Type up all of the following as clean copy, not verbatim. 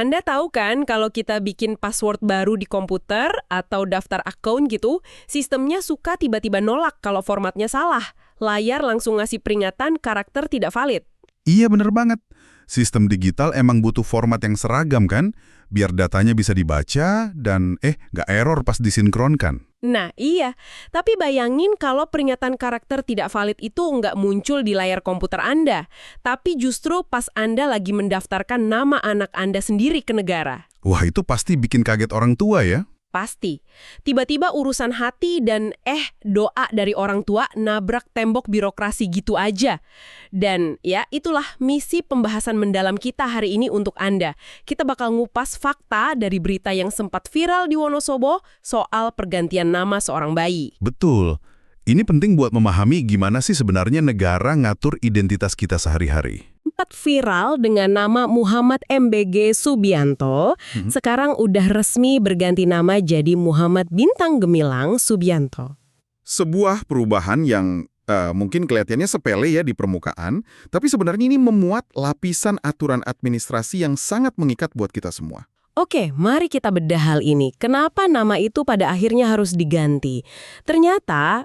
Anda tahu kan kalau kita bikin password baru di komputer atau daftar akun gitu, sistemnya suka tiba-tiba nolak kalau formatnya salah. Layar langsung ngasih peringatan karakter tidak valid. Iya bener banget. Sistem digital emang butuh format yang seragam kan? Biar datanya bisa dibaca dan nggak error pas disinkronkan. Nah, iya. Tapi bayangin kalau peringatan karakter tidak valid itu nggak muncul di layar komputer Anda, tapi justru pas Anda lagi mendaftarkan nama anak Anda sendiri ke negara. Wah itu pasti bikin kaget orang tua ya. Pasti. Tiba-tiba urusan hati dan doa dari orang tua nabrak tembok birokrasi gitu aja. Dan ya itulah misi pembahasan mendalam kita hari ini untuk Anda. Kita bakal ngupas fakta dari berita yang sempat viral di Wonosobo soal pergantian nama seorang bayi. Betul. Ini penting buat memahami gimana sih sebenarnya negara ngatur identitas kita sehari-hari. Sempat viral dengan nama Muhammad MBG Subianto, sekarang udah resmi berganti nama jadi Muhammad Bintang Gemilang Subianto. Sebuah perubahan yang mungkin kelihatannya sepele ya di permukaan, tapi sebenarnya ini memuat lapisan aturan administrasi yang sangat mengikat buat kita semua. Oke, mari kita bedah hal ini. Kenapa nama itu pada akhirnya harus diganti? Ternyata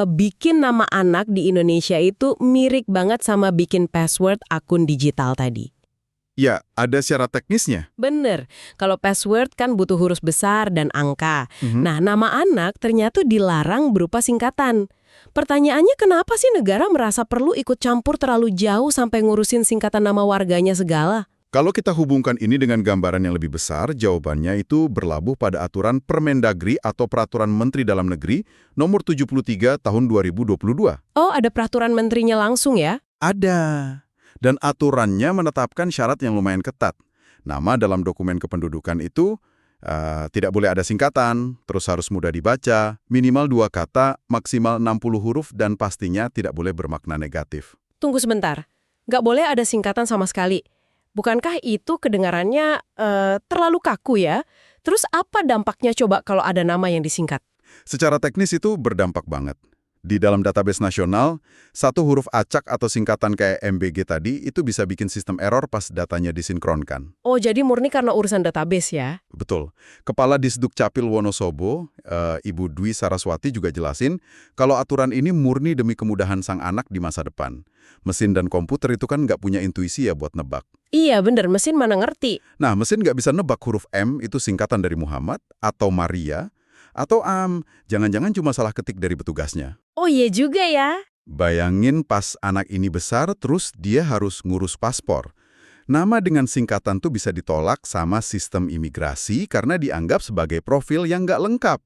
bikin nama anak di Indonesia itu mirip banget sama bikin password akun digital tadi. Ya, ada syarat teknisnya. Bener, kalau password kan butuh huruf besar dan angka. Nah, nama anak ternyata dilarang berupa singkatan. Pertanyaannya kenapa sih negara merasa perlu ikut campur terlalu jauh sampai ngurusin singkatan nama warganya segala? Kalau kita hubungkan ini dengan gambaran yang lebih besar, jawabannya itu berlabuh pada aturan Permendagri atau Peraturan Menteri Dalam Negeri nomor 73 tahun 2022. Oh, ada peraturan menterinya langsung ya? Ada. Dan aturannya menetapkan syarat yang lumayan ketat. Nama dalam dokumen kependudukan itu tidak boleh ada singkatan, terus harus mudah dibaca, minimal 2 kata, maksimal 60 huruf, dan pastinya tidak boleh bermakna negatif. Tunggu sebentar, nggak boleh ada singkatan sama sekali. Bukankah itu kedengarannya terlalu kaku ya? Terus apa dampaknya coba kalau ada nama yang disingkat? Secara teknis itu berdampak banget. Di dalam database nasional, satu huruf acak atau singkatan kayak MBG tadi itu bisa bikin sistem error pas datanya disinkronkan. Oh, jadi murni karena urusan database ya? Betul. Kepala Disduk Capil Wonosobo, Ibu Dwi Saraswati juga jelasin kalau aturan ini murni demi kemudahan sang anak di masa depan. Mesin dan komputer itu kan nggak punya intuisi ya buat nebak. Iya bener, mesin mana ngerti. Nah, mesin nggak bisa nebak huruf M itu singkatan dari Muhammad atau Maria, atau jangan-jangan cuma salah ketik dari petugasnya. Oh iya juga ya. Bayangin pas anak ini besar terus dia harus ngurus paspor. Nama dengan singkatan tuh bisa ditolak sama sistem imigrasi karena dianggap sebagai profil yang nggak lengkap.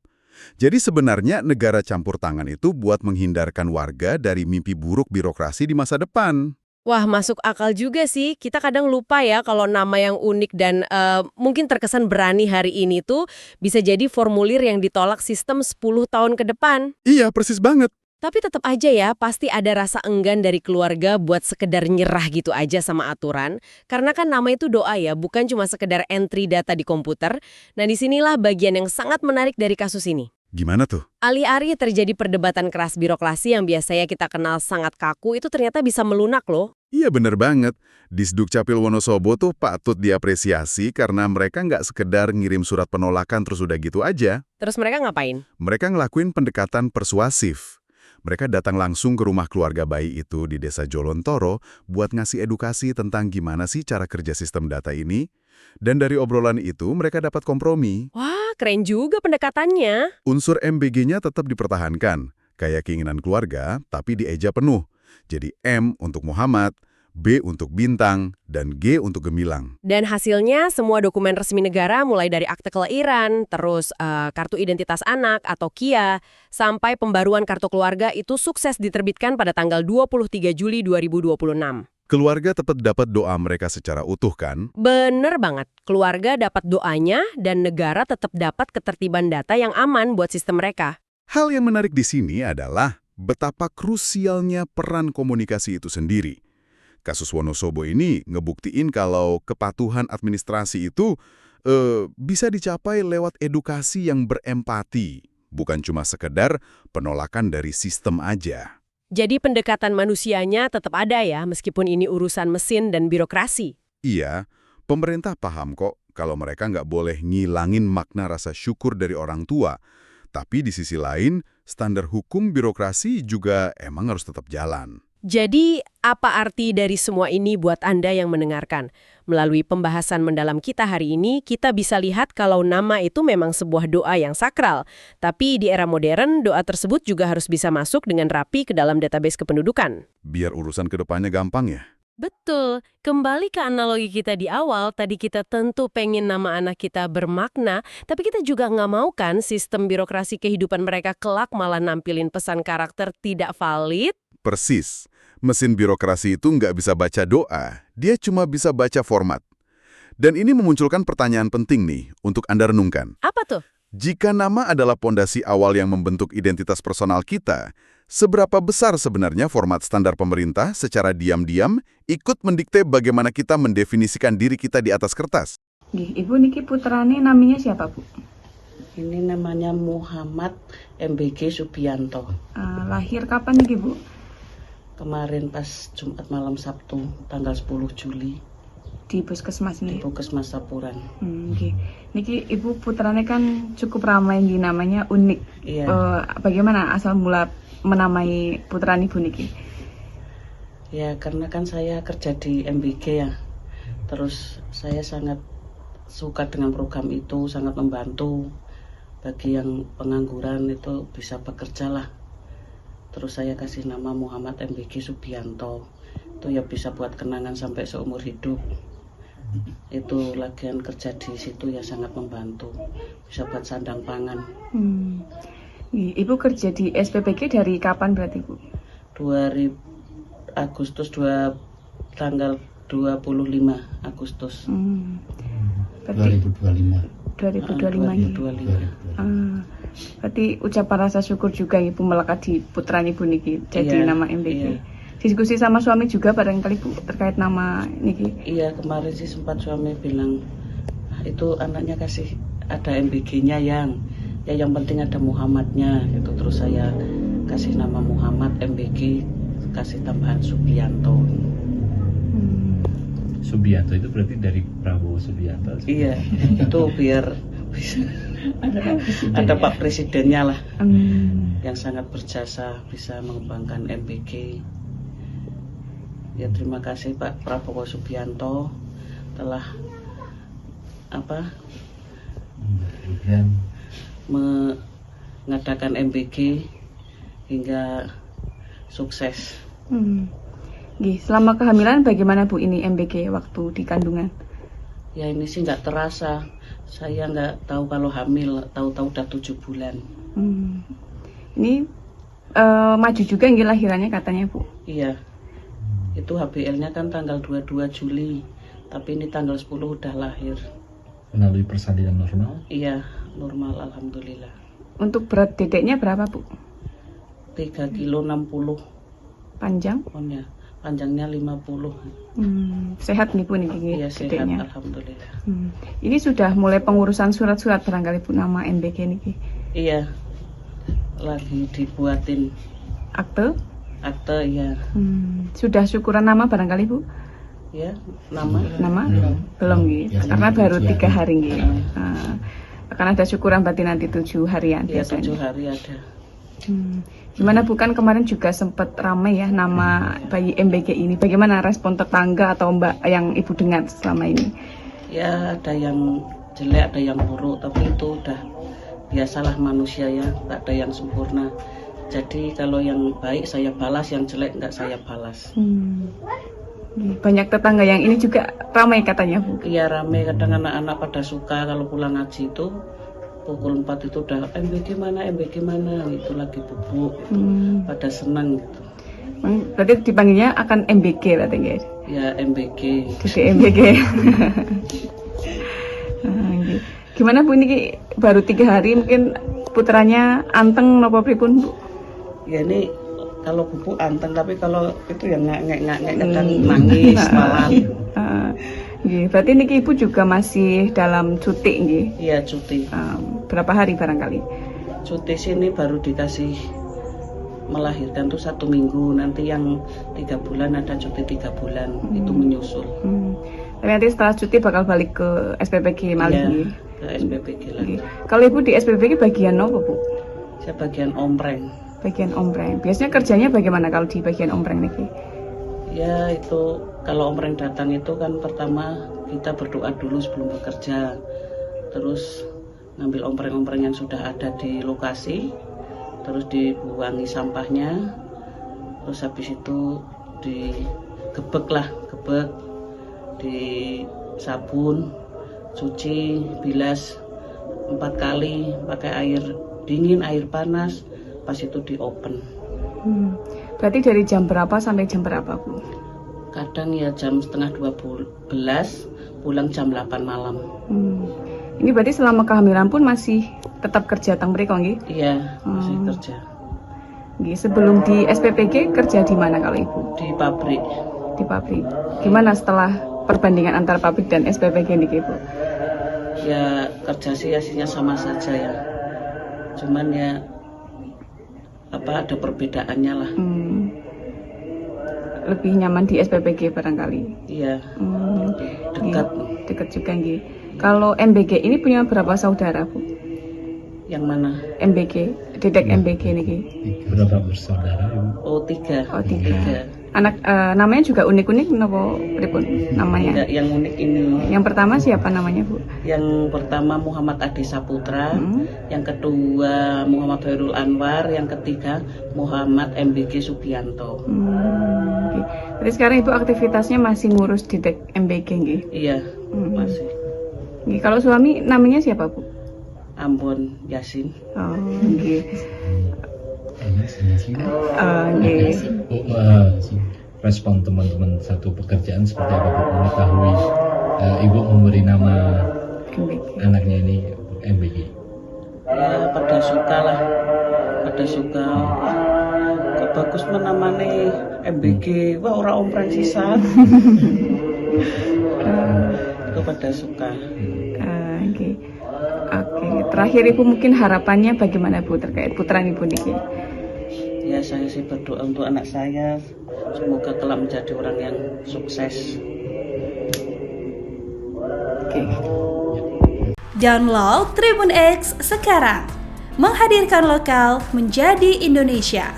Jadi sebenarnya negara campur tangan itu buat menghindarkan warga dari mimpi buruk birokrasi di masa depan. Wah, masuk akal juga sih. Kita kadang lupa ya kalau nama yang unik dan mungkin terkesan berani hari ini tuh bisa jadi formulir yang ditolak sistem 10 tahun ke depan. Iya, persis banget. Tapi tetap aja ya, pasti ada rasa enggan dari keluarga buat sekedar nyerah gitu aja sama aturan. Karena kan nama itu doa ya, bukan cuma sekedar entry data di komputer. Nah, disinilah bagian yang sangat menarik dari kasus ini. Gimana tuh? Alih-alih terjadi perdebatan keras birokrasi yang biasanya kita kenal sangat kaku, itu ternyata bisa melunak loh. Iya bener banget. Disduk Capil Wonosobo tuh patut diapresiasi karena mereka nggak sekedar ngirim surat penolakan terus udah gitu aja. Terus mereka ngapain? Mereka ngelakuin pendekatan persuasif. Mereka datang langsung ke rumah keluarga bayi itu di Desa Jolontoro buat ngasih edukasi tentang gimana sih cara kerja sistem data ini. Dan dari obrolan itu mereka dapat kompromi. Wah, keren juga pendekatannya. Unsur MBG-nya tetap dipertahankan, kayak keinginan keluarga, tapi dieja penuh. Jadi M untuk Muhammad, B untuk Bintang, dan G untuk Gemilang. Dan hasilnya semua dokumen resmi negara mulai dari akte kelahiran, terus kartu identitas anak atau KIA, sampai pembaruan kartu keluarga itu sukses diterbitkan pada tanggal 23 Juli 2026. Keluarga tetap dapat doa mereka secara utuh kan? Bener banget, keluarga dapat doanya dan negara tetap dapat ketertiban data yang aman buat sistem mereka. Hal yang menarik di sini adalah betapa krusialnya peran komunikasi itu sendiri. Kasus Wonosobo ini ngebuktiin kalau kepatuhan administrasi itu bisa dicapai lewat edukasi yang berempati, bukan cuma sekedar penolakan dari sistem aja. Jadi pendekatan manusianya tetap ada ya, meskipun ini urusan mesin dan birokrasi. Iya, pemerintah paham kok kalau mereka nggak boleh ngilangin makna rasa syukur dari orang tua. Tapi di sisi lain, standar hukum birokrasi juga emang harus tetap jalan. Jadi, apa arti dari semua ini buat Anda yang mendengarkan? Melalui pembahasan mendalam kita hari ini, kita bisa lihat kalau nama itu memang sebuah doa yang sakral. Tapi di era modern, doa tersebut juga harus bisa masuk dengan rapi ke dalam database kependudukan. Biar urusan kedepannya gampang ya. Betul. Kembali ke analogi kita di awal, tadi kita tentu pengen nama anak kita bermakna, tapi kita juga nggak mau kan sistem birokrasi kehidupan mereka kelak malah nampilin pesan karakter tidak valid? Persis. Mesin birokrasi itu nggak bisa baca doa, dia cuma bisa baca format. Dan ini memunculkan pertanyaan penting nih untuk Anda renungkan. Apa tuh? Jika nama adalah pondasi awal yang membentuk identitas personal kita, seberapa besar sebenarnya format standar pemerintah secara diam-diam ikut mendikte bagaimana kita mendefinisikan diri kita di atas kertas? Ibu niki putrane namanya siapa, Bu? Ini namanya Muhammad MBG Subianto. Lahir kapan niki, Bu? Kemarin pas Jumat malam Sabtu, tanggal 10 Juli, Di puskesmas di nih. Puskesmas Sapuran. Niki ibu putrane kan cukup ramai di namanya unik. Iya. Bagaimana asal mula menamai putrane ibu niki? Ya, karena kan saya kerja di MBG ya. Terus saya sangat suka dengan program itu, sangat membantu bagi yang pengangguran itu bisa bekerja lah. Terus saya kasih nama Muhammad MBG Subianto. Itu ya bisa buat kenangan sampai seumur hidup. Itu lagian kerja di situ ya sangat membantu. Bisa buat sandang pangan. Ibu kerja di SPPG dari kapan berarti, Bu? Agustus tanggal 25 Agustus. Berarti 2025. 2025 ini. 2025. Berarti ucapan rasa syukur juga Ibu melekat di putrane Ibu niki jadi Iya, nama MBG. iya. Diskusi sama suami juga barangkali Bu terkait nama niki. Iya, kemarin sih sempat suami bilang itu anaknya kasih ada MBG-nya yang penting ada Muhammadnya itu. Terus saya kasih nama Muhammad MBG, kasih tambahan Subianto. Subianto itu berarti dari Prabowo Subianto. Iya, itu biar bisa ada Pak Presidennya lah yang sangat berjasa bisa mengembangkan MBG. Ya terima kasih Pak Prabowo Subianto telah mengadakan MBG hingga sukses. Selama kehamilan bagaimana Bu ini MBG waktu di kandungan? Ya ini sih nggak terasa. Saya nggak tahu kalau hamil, tahu-tahu udah 7 bulan. Ini maju juga nggih lahirannya katanya Bu. Iya. Itu HBL-nya kan tanggal 22 Juli, tapi ini tanggal 10 udah lahir. Melalui persalinan normal? Iya, normal alhamdulillah. Untuk berat dedeknya berapa Bu? 3 kilo 60 Panjang? poundnya, panjangnya 50. Sehat nih Bu nih Iya sehat dedeknya. alhamdulillah. Ini sudah mulai pengurusan surat-surat barangkali Bu nama MBG niki. Iya, lagi dibuatin Akte? akte ya. Sudah syukuran nama barangkali Bu? Ya, nama. Belum gitu. Ya, Karena baru 3 hari gitu. Ya. Akan ada syukuran berarti nanti 7 harian Ya, biasanya. 7 hari ada. Gimana Bu kan kemarin juga sempat ramai ya nama bayi MBG ini. Bagaimana respon tetangga atau Mbak yang Ibu dengar selama ini? Ya, ada yang jelek, ada yang buruk, tapi itu udah biasalah manusia ya, tak ada yang sempurna. Jadi kalau yang baik saya balas, yang jelek nggak saya balas. Banyak tetangga yang ini juga ramai katanya Bu. Iya rame, kadang anak-anak pada suka kalau pulang ngaji itu pukul 4 itu udah MBG mana itu lagi bubuk gitu. Pada senang gitu. Berarti dipanggilnya akan MBG berarti guys. Ya MBG. Jadi MBG. Gimana Bu ini baru 3 hari mungkin putranya anteng napa pripun Bu? Ya ini kalau bubuk anteng, tapi kalau itu ya ngek kadang nangis malah. Berarti niki Ibu juga masih dalam cuti nggih. Iya cuti. Berapa hari barangkali? Cuti sini baru dikasih melahirkan tuh 1 minggu, nanti yang 3 bulan ada cuti 3 bulan, itu menyusul. Tapi nanti setelah cuti bakal balik ke SPPG Malih. Ke SPPG lagi. Kalau Ibu di SPPG bagian apa, Bu? Saya bagian ompreng. Bagian ompreng. Biasanya kerjanya bagaimana kalau di bagian ompreng niki? Ya itu kalau ompreng datang itu kan pertama kita berdoa dulu sebelum bekerja. Terus ngambil ompreng-ompreng yang sudah ada di lokasi, terus dibuangi sampahnya, terus habis itu digebek, di sabun, cuci, bilas 4 kali pakai air dingin, air panas, pas itu di open. Berarti dari jam berapa sampai jam berapa, Bu? Kadang ya jam setengah 12, pulang jam 8 malam. Ini berarti selama kehamilan pun masih tetap kerja teng mriko nggih? Iya, masih kerja. Nggih, sebelum di SPPG kerja di mana kalau Ibu? Di pabrik. Di pabrik. Gimana setelah perbandingan antara pabrik dan SPPG niki, Bu? Ya kerja sih hasilnya sama saja ya. Cuman ya ada perbedaannya lah. Lebih nyaman di SPPG barangkali. Iya. Dekat juga nggih. Kalau MBG ini punya berapa saudara, Bu? Yang mana? MBG, Dedek MBG niki. Berapa bersaudara, Ibu? Oh, 3. Oh, 3. Anak namanya juga unik-unik napa pripun namanya? Enggak, yang unik ini. Yang pertama siapa namanya, Bu? Yang pertama Muhammad Adi Saputra, yang kedua Muhammad Khairul Anwar, yang ketiga Muhammad MBG Subianto. Okay. Berarti sekarang Ibu aktivitasnya masih ngurus Dedek MBG nggih? Iya, masih. Nggih, kalau suami namanya siapa, Bu? Ambon Yasin. Oh, nggih. Nggih. Respon teman-teman satu pekerjaan seperti apa, Bu? Mengetahui Ibu memberi nama anaknya ini MBG. Ya pada suka lah, kok bagus menamani MBG, wah orang ompreng sisan. Itu pada suka. Oke. Terakhir Ibu mungkin harapannya bagaimana, Bu, terkait putra Ibu niki? Ya saya sih berdoa untuk anak saya, semoga kelak menjadi orang yang sukses. Oke. Download Tribun X sekarang, menghadirkan lokal menjadi Indonesia.